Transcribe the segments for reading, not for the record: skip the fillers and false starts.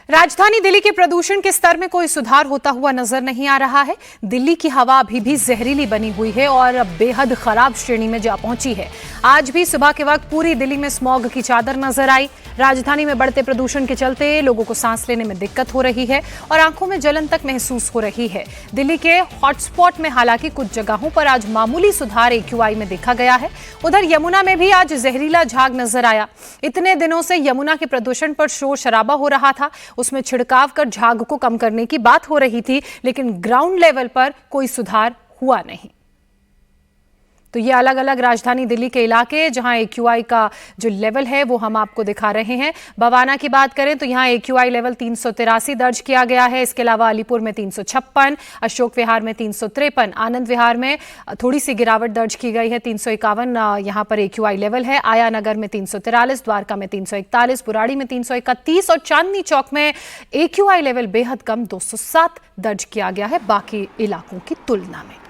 राजधानी दिल्ली के प्रदूषण के स्तर में कोई सुधार होता हुआ नजर नहीं आ रहा है। दिल्ली की हवा अभी भी जहरीली बनी हुई है और बेहद खराब श्रेणी में जा पहुंची है। आज भी सुबह के वक्त पूरी दिल्ली में स्मॉग की चादर नजर आई। राजधानी में बढ़ते प्रदूषण के चलते लोगों को सांस लेने में दिक्कत हो रही है और आंखों में जलन तक महसूस हो रही है। दिल्ली के हॉटस्पॉट में हालांकि कुछ जगहों पर आज मामूली सुधार AQI में देखा गया है। उधर यमुना में भी आज जहरीला झाग नजर आया। इतने दिनों से यमुना के प्रदूषण पर शोर शराबा हो रहा था, उसमें छिड़काव कर झाग को कम करने की बात हो रही थी, लेकिन ग्राउंड लेवल पर कोई सुधार हुआ नहीं। तो ये अलग अलग राजधानी दिल्ली के इलाके जहां AQI का जो लेवल है वो हम आपको दिखा रहे हैं। बवाना की बात करें तो यहां AQI लेवल 383 दर्ज किया गया है। इसके अलावा अलीपुर में 356, अशोक विहार में 353, आनंद विहार में थोड़ी सी गिरावट दर्ज की गई है, 351 यहां पर AQI लेवल है। आया नगर में 343, द्वारका में 341, बुराड़ी में 331 और चांदनी चौक में AQI लेवल बेहद कम 207 दर्ज किया गया है बाकी इलाकों की तुलना में।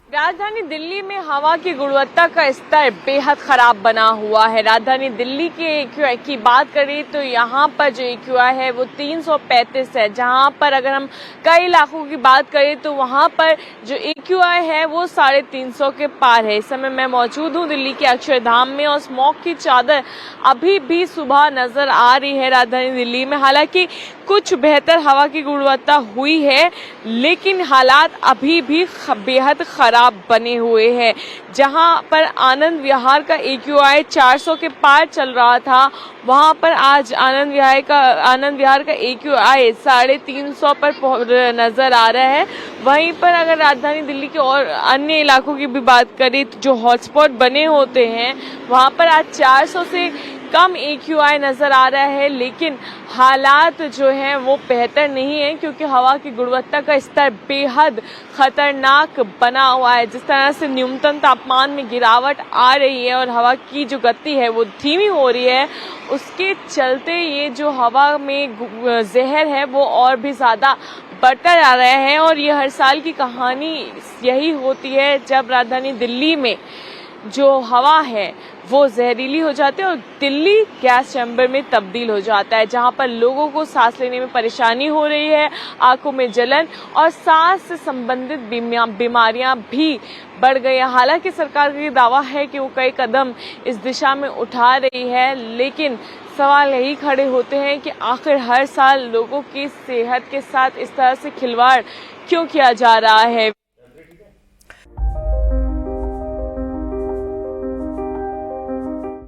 राजधानी दिल्ली में हवा की गुणवत्ता का स्तर बेहद खराब बना हुआ है। राजधानी दिल्ली के AQI की बात करें तो यहाँ पर जो AQI है वो 335 है, जहाँ पर अगर हम कई इलाकों की बात करें तो वहाँ पर जो AQI है वो 350 के पार है। इस समय मैं मौजूद हूँ दिल्ली के अक्षरधाम में और स्मॉग की चादर अभी भी सुबह नजर आ रही है राजधानी दिल्ली में। हालांकि कुछ बेहतर हवा की गुणवत्ता हुई है, लेकिन हालात अभी भी बेहद खराब बने हुए हैं। जहां पर आनंद विहार का AQI 400 के पार चल रहा था, वहां पर आज आनंद विहार का AQI 350 पर नजर आ रहा है। वहीं पर अगर राजधानी दिल्ली के और अन्य इलाकों की भी बात करें तो जो हॉटस्पॉट बने होते हैं वहां पर आज 400 से कम AQI नजर आ रहा है, लेकिन हालात जो हैं वो बेहतर नहीं है क्योंकि हवा की गुणवत्ता का स्तर बेहद खतरनाक बना हुआ है। जिस तरह से न्यूनतम तापमान में गिरावट आ रही है और हवा की जो गति है वो धीमी हो रही है, उसके चलते ये जो हवा में जहर है वो और भी ज़्यादा बढ़ता जा रहा है। और ये हर साल की कहानी यही होती है जब राजधानी दिल्ली में जो हवा है वो जहरीली हो जाती है और दिल्ली गैस चैम्बर में तब्दील हो जाता है, जहां पर लोगों को सांस लेने में परेशानी हो रही है, आंखों में जलन और सांस से संबंधित बीमारियां भी बढ़ गई हैं। हालांकि सरकार का ये दावा है कि वो कई कदम इस दिशा में उठा रही है, लेकिन सवाल यही खड़े होते हैं कि आखिर हर साल लोगों की सेहत के साथ इस तरह से खिलवाड़ क्यों किया जा रहा है।